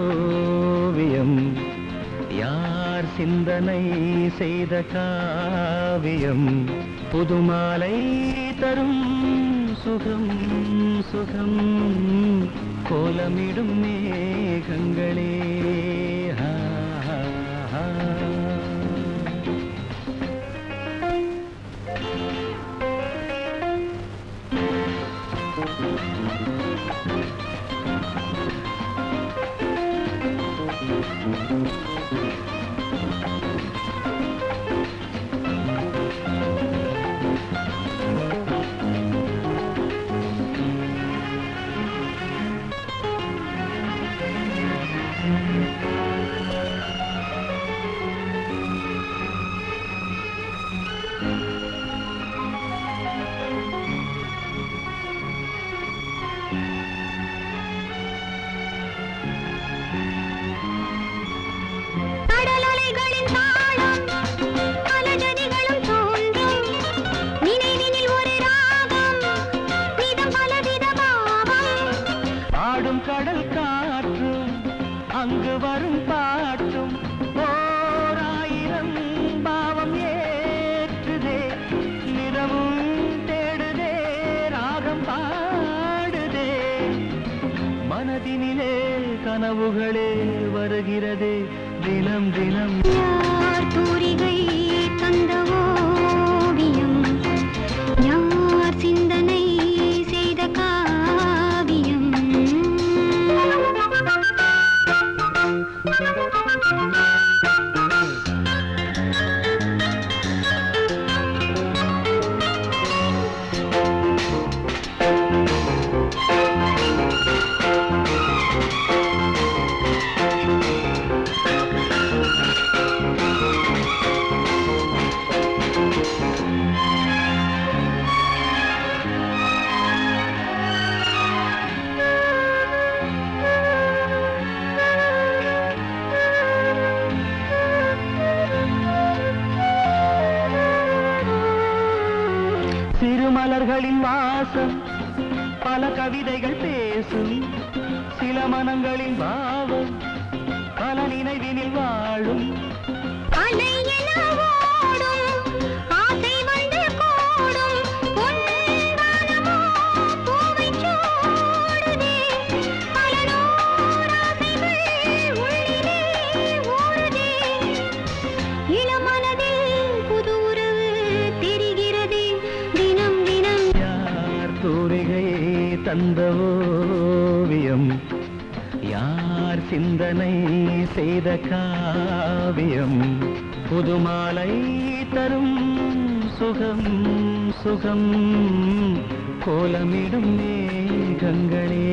தந்தவோவியம் யார் சிந்தனை செய்த காவியம் புதுமாலை தரும் சுகம் சுகம் கோலமிடும் மேகங்களே கடல் காற்றும் அங்கு வரும் பாட்டும் ஓராயிரம் பாவம் ஏற்றுதே நிறமும் தேடுதே ராகம் பாடுதே மனதினிலே கனவுகளே வருகிறதே தினம் தினம் யார் தூரிகை தந்த ஓவியம் யார் சிந்தனை செய்த காவியம் சிறுமலர்களின் வாசம் பல கவிதைகள் பேசும் சில மனங்களின் பாவம் பல நினைவினில் வாழும் தந்த ஓவியம் யார் சிந்தனை செய்த காவியம் புதுமாலை தரும் சுகம் சுகம் கோலமிடும் மேகங்களே